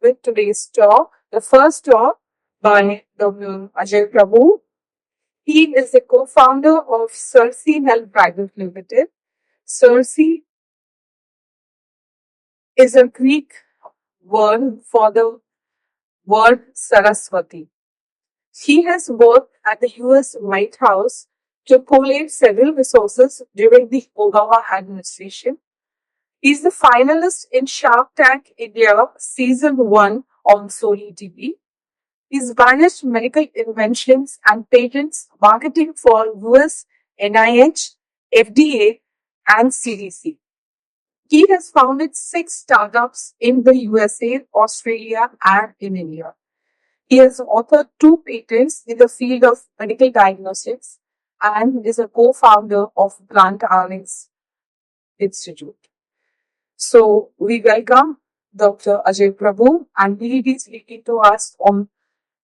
with today's talk. The first talk by Dr. Ajay Prabhu. He is the co-founder of Circee Health Private Limited. Circee is a Greek word for the word Saraswati. He has worked at the US White House to collate several resources during the Obama administration. He's the finalist in Shark Tank India Season 1 on Sony TV. He's managed medical inventions and patents marketing for US NIH, FDA, and CDC. He has founded 6 startups in the USA, Australia, and in India. He has authored 2 patents in the field of medical diagnostics and is a co-founder of Plant RX Institute. So we welcome Dr. Ajay Prabhu, and he is speaking to us on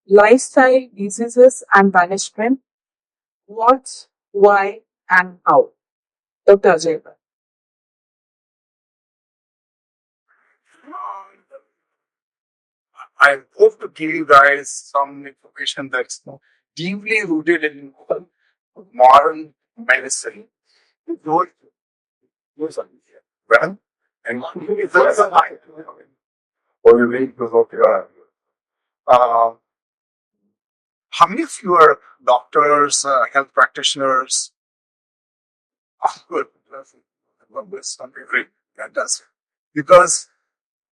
lifestyle diseases and management. What, why, and how. Dr. Ajay Prabhu. I hope to give you guys some information that's deeply rooted in modern medicine. Those are well, and that's a line. Or you read because of your. How many of you are doctors, health practitioners? Oh, good. Great. That does. Because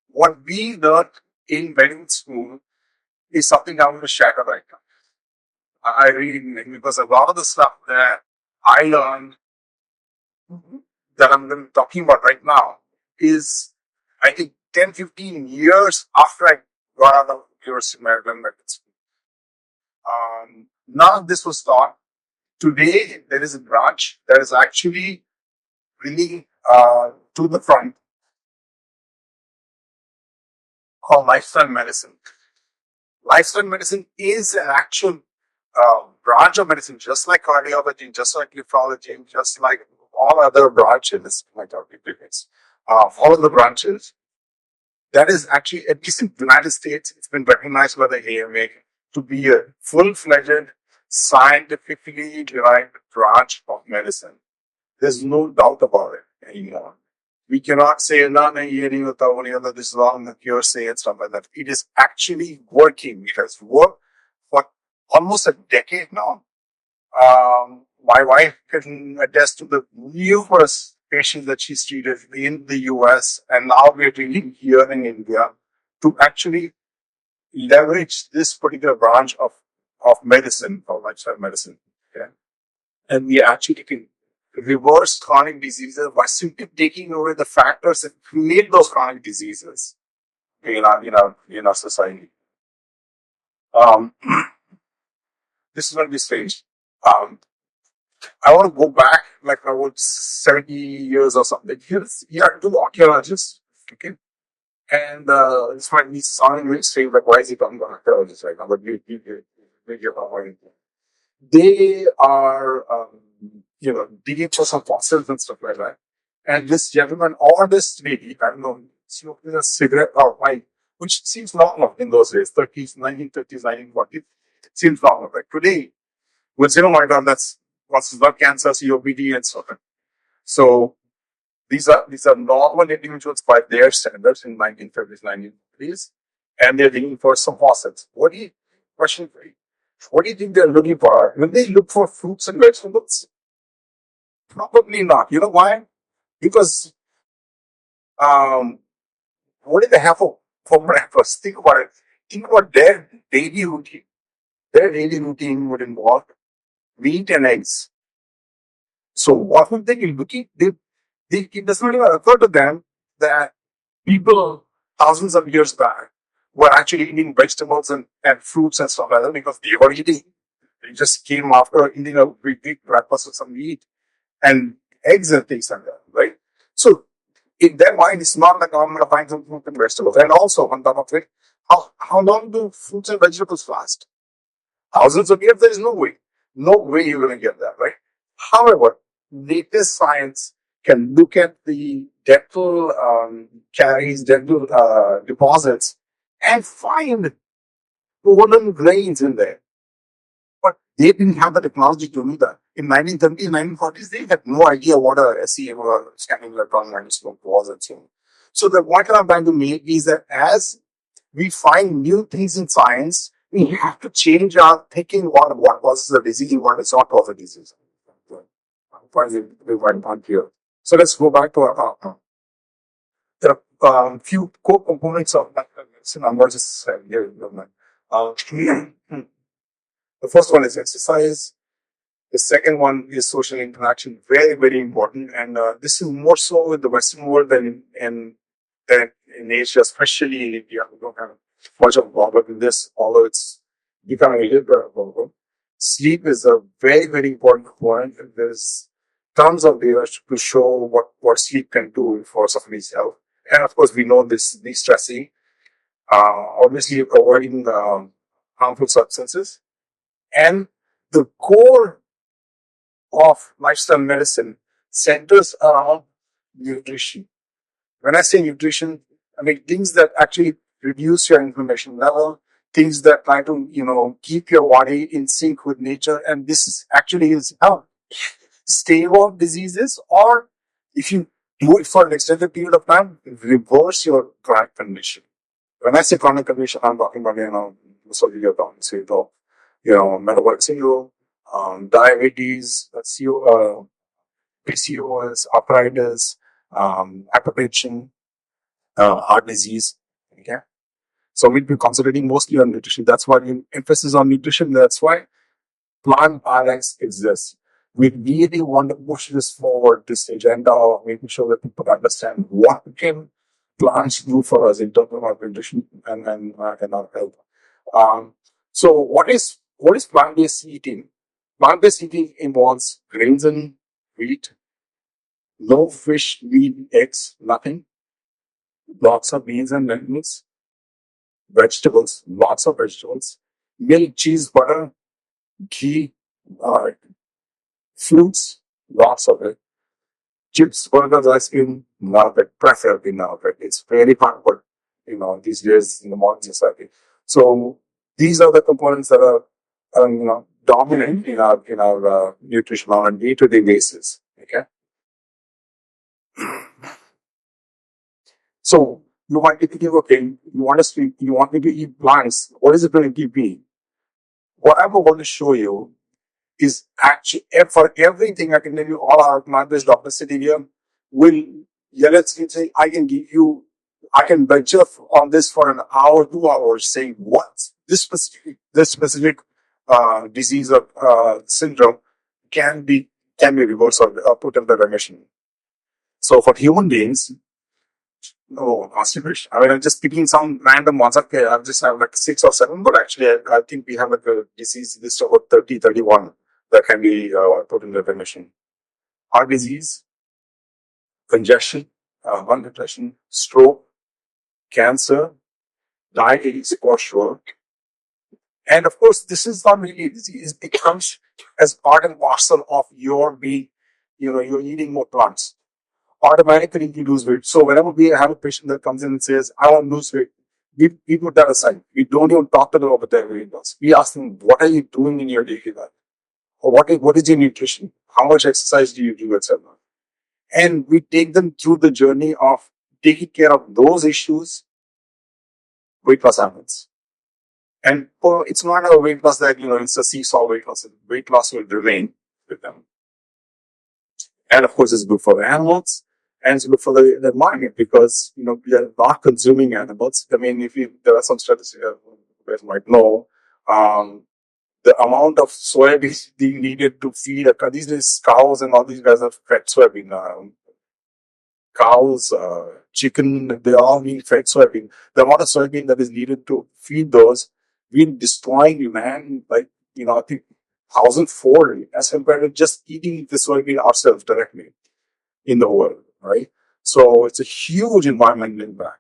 what we learned in medical school is something I want to share right now. I really, because a lot of the stuff that I learned that I'm talking about right now is, I think, 10, 15 years after I got out of University of Maryland Medical School. None of this was taught. Today, there is a branch that is actually really to the front called lifestyle medicine. Lifestyle medicine is an actual branch of medicine, just like cardiology, just like nephrology, just like all other branches, like our PPPs. All of the branches, that is actually, at least in the United States, it's been recognized by the AMA to be a full-fledged, scientifically derived branch of medicine. There's no doubt about it anymore. We cannot say, no, this is all in the hearsay and stuff like that. It is actually working. It has worked for almost a decade now. My wife can attest to the numerous patients that she's treated in the US, and now we're treating here in India to actually leverage this particular branch of medicine, or lifestyle medicine. Okay? And we actually can reverse chronic diseases by simply taking away the factors that create those chronic diseases in our society. This is going to be strange. I want to go back like about 70 years or something. Here are 2 archaeologists, okay? And this might be sounding very strange, like why is he talking about archaeologists right now? But you make your point. They are digging for some fossils and stuff like that. And this gentleman or this lady, I don't know, smoking a cigarette or pipe, which seems normal in those days, 1930s, 1940s, seems normal. Right? Today, we'll say, oh my God, that's causes blood cancer, COPD, and so on. So these are normal individuals by their standards in 1950s, 1950s, and they're looking for some fossils. Question for you. What do you think they're looking for? Will they look for fruits and vegetables? Probably not. You know why? Because what do they have for breakfast? Think about it. Think about their daily routine. Their daily routine would involve meat and eggs. So what would they be looking? It does not even occur to them that people thousands of years back were actually eating vegetables and fruits and stuff like that because they were eating. They just came after eating a big breakfast with some meat and eggs and things like that, right? So in their mind, it's not like, oh, I'm going to find some fruit and vegetables. And also, on top of it, how long do fruits and vegetables last? Thousands of years? There is no way. No way you're going to get that, right? However, latest science can look at the dental caries, dental deposits, and find pollen grains in there. But they didn't have the technology to do that. In 1930s, 1940s, they had no idea what a SEM or scanning electron microscope was and so on. So the point I'm trying to make is that as we find new things in science, we have to change our thinking what was the disease, what is not was a disease. Finally, we went on here. So let's go back to there are few core components of medicine. I'm not just saying here. The first one is exercise. The second one is social interaction. Very, very important. And this is more so in the Western world than in Asia, especially in India. We don't have much of a problem in this, although it's becoming a little bit of a problem. Sleep is a very, very important component. There's tons of data to show what sleep can do for somebody's health. And of course, we know this de-stressing, obviously avoiding harmful substances. And the core of lifestyle medicine centers around nutrition. When I say nutrition, I mean things that actually reduce your inflammation level, things that try to, keep your body in sync with nature. And this is actually is how stable diseases, or if you do it for an extended period of time, reverse your chronic condition. When I say chronic condition, I'm talking about, most of you have done, say, metabolic syndrome, diabetes, PCOS, arthritis, hypertension, heart disease. Okay. So we'll be concentrating mostly on nutrition. That's why the emphasis on nutrition. That's why plant RX exists. We really want to push this forward, this agenda of making sure that people understand what can plants do for us in terms of our nutrition and our health. So what is plant-based eating? Plant-based eating involves grains and wheat, no fish, meat, eggs, nothing. Lots of beans and lentils, vegetables, lots of vegetables, milk, cheese, butter, ghee, uh, fruits, lots of it. Chips, burgers, ice cream, none of it. Preferably none of it. It's very hard, but these days in the modern society. So these are the components that are dominant in our nutrition on a day-to-day basis. Okay. So you want me to give you want me to eat plants. What is it going to give me? What I want to show you is actually for everything I can tell you, all our plant-based doctors sitting here will let's say I can venture on this for an hour, 2 hours, saying what this specific disease or syndrome can be reversed or put in the remission. So for human beings, no, constipation. I mean, I'm just picking some random ones. Okay, I just have like 6 or 7, but actually, I think we have like a disease list of about 30, 31 that can be put in the remission. Heart disease, congestion, malnutrition, stroke, cancer, diabetes, for sure. And of course, this is not really a disease. It comes as part and parcel of your being, you're eating more plants. Automatically you lose weight. So whenever we have a patient that comes in and says, I want to lose weight, we put that aside. We don't even talk to them about their weight loss. We ask them, what are you doing in your daily life? Or what is your nutrition? How much exercise do you do, etc. And we take them through the journey of taking care of those issues. Weight loss happens. And it's not a weight loss that, it's a seesaw weight loss. Weight loss will remain with them. And of course, it's good for the animals and it's good for the market because, we are not consuming animals. I mean, there are some statistics you guys might know, the amount of soybean being needed to feed these days cows and all these guys are fed soybean. Cows, chicken, they all need fed soybean. The amount of soybean that is needed to feed those, we're destroying land like, I think 1,004 as compared to just eating the soybean ourselves directly in the world, right? So it's a huge environmental impact.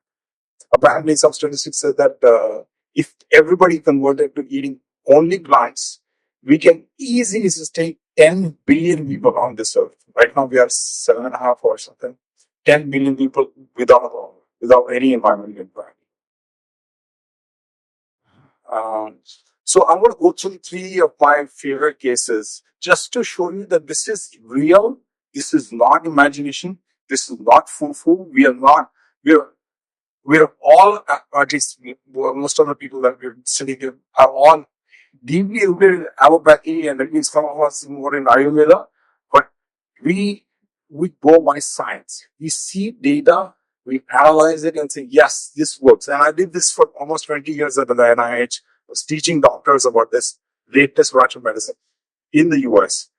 Apparently, some statistics said that if everybody converted to eating only plants, we can easily sustain 10 billion people on this earth. Right now, we are 7.5 or something. 10 billion people without any environmental impact. So I'm going to go through three of my favorite cases just to show you that this is real. This is not imagination. This is not foo-foo. We're, we're all, at least most of the people that we're sitting here are all deeply rooted in allopathy, and at least some of us more in Ayurveda. But we we go by science. We see data, we analyze it, and say, yes, this works. And I did this for almost 20 years at the NIH. Was teaching doctors about this latest branch of medicine in the US.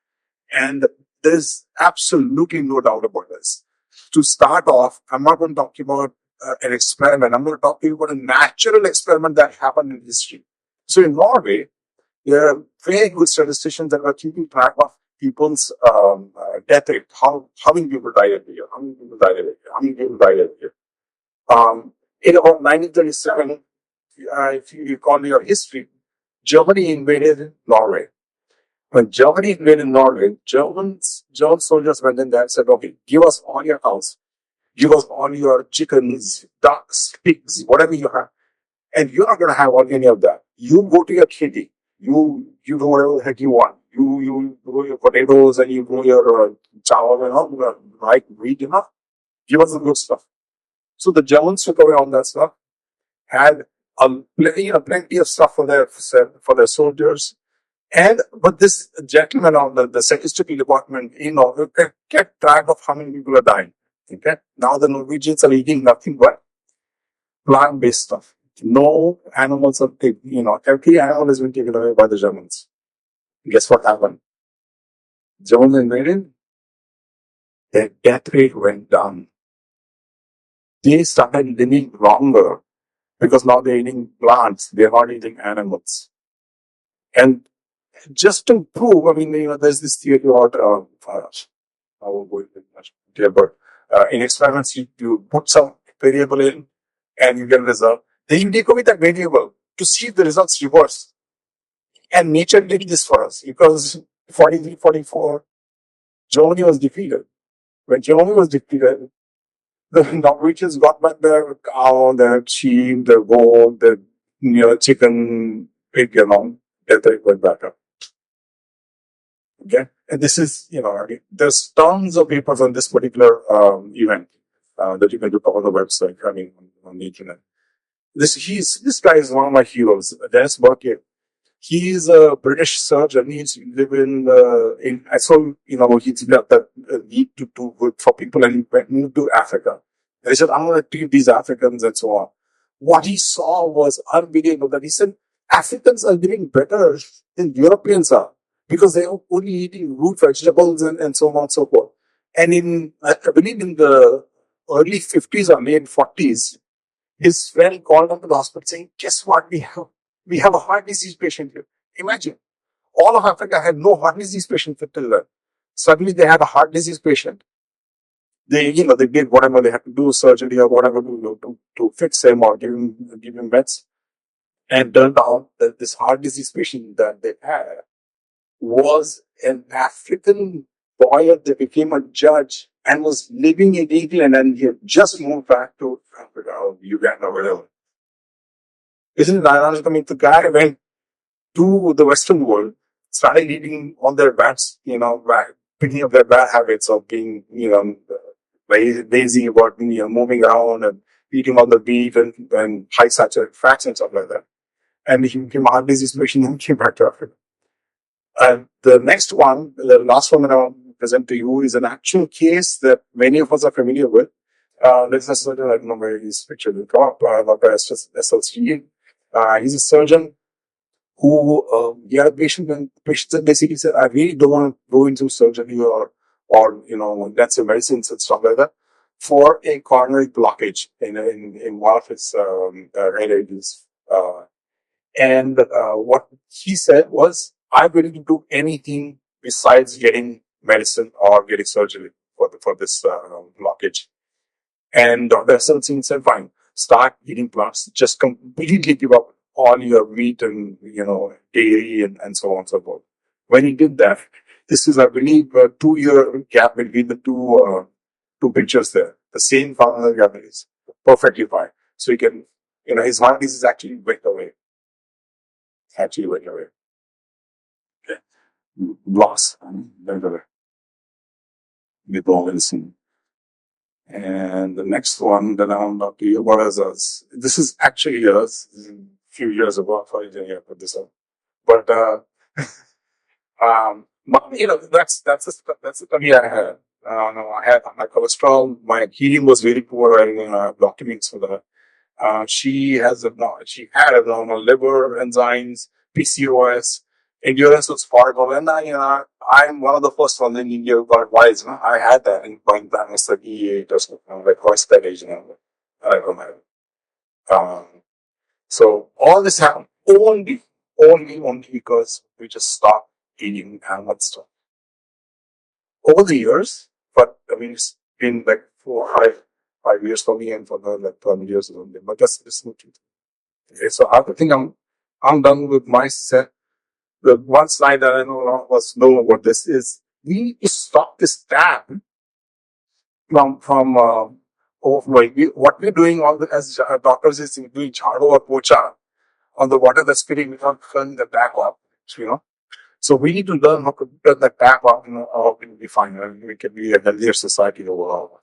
And there's absolutely no doubt about this. To start off, I'm not going to talk about an experiment. I'm going to talk to you about a natural experiment that happened in history. So in Norway, there are very good statisticians that are keeping track of people's death rate. How many people died every year? How many people died every year? How many people died every year? In about 1937, if you recall your history, Germany invaded Norway. When Germany invaded Norway, German soldiers went in there and said, okay, give us all your cows, give us all your chickens, ducks, pigs, whatever you have. And you're not going to have any of that. You go to your kitty. You do whatever the heck you want. You grow your potatoes and you grow your chawal and all, right wheat, give us the good stuff. So the Germans took away all that stuff, had plenty of stuff for their soldiers. And but this gentleman of the statistical department in Norway kept track of how many people are dying. Okay, now the Norwegians are eating nothing but plant-based stuff. No animals are every animal has been taken away by the Germans. Guess what happened? Germans invaded, their death rate went down. They started living longer because now they're eating plants, they're not eating animals. And just to prove, I mean, there's this theory about, I won't go into much detail, but in experiments, you put some variable in and you get a result. Then you take away that variable to see if the results reverse. And nature did this for us because 43, 44, Germany was defeated. When Germany was defeated, the Norwegians got back their cow, their sheep, their goat, their chicken, pig, death rate went back up. Okay. And this is, there's tons of papers on this particular event that you can look up on the website, on the internet. This guy is one of my heroes, Dennis Burke. He's a British surgeon. He's living so, he's got that need to do good for people, and he moved to Africa. And he said, I'm going to treat these Africans and so on. What he saw was unbelievable, that he said, Africans are living better than Europeans are because they are only eating root vegetables and so on and so forth. And I believe in the early 50s or late 40s, his friend called him to the hospital saying, guess what? We have a heart disease patient here. Imagine, all of Africa had no heart disease patient till then. Suddenly they had a heart disease patient. They did whatever they had to do, surgery or whatever to fix him or give him meds. And turned out that this heart disease patient that they had was an African boy that became a judge and was living in England, and he had just moved back to Africa or Uganda, whatever. Isn't it ironic? I mean, the guy went to the Western world, started eating on their picking up their bad habits of being, very lazy about, moving around and eating all the meat and high saturated fats and stuff like that. And he became a heart disease patient and came back to Africa. And the next one, the last one that I'll present to you, is an actual case that many of us are familiar with. There's a surgeon, I don't know where he's pictured in the top, Dr. SLC. He's a surgeon who he had a patient, and the patient basically said, I really don't want to go into surgery or intensive medicines and stuff like that for a coronary blockage in one of his right areas. And what he said was, I'm willing to do anything besides getting medicine or getting surgery for this blockage. And Dr. Singh said, fine, start eating plants. Just completely give up all your meat and, dairy and so on and so forth. When he did that, this is, I believe, a 2-year gap between the two pictures there. The same farmer gap is perfectly fine. So he can, his heart disease actually went away. Actually, went away. Okay. Loss. Went away. With Robinson. And the next one that I'm about to hear about is us. This is actually us. This is a few years ago. I thought you didn't hear put this up. But that's the tummy I had. No, I had my cholesterol. My healing was very poor. I documents for that. She had abnormal liver enzymes, PCOS, endurance was horrible, and I'm one of the first ones in India who got wise. I had that in point time. I was 38 or something, like what's that age now? I don't remember. Um, so all this happened only because we just stopped eating animal stuff over the years. But I mean, it's been like 5 years for me, and for her like 12 years or something. But that's not true. Okay, so I think I'm done with my set. The one slide that I know what this is. We need to stop this tap from what we're doing as doctors is doing chado or pocha on the water that's spitting without turning the tap off. You know, so we need to learn how to turn the tap off. How can we find we can be a healthier society overall.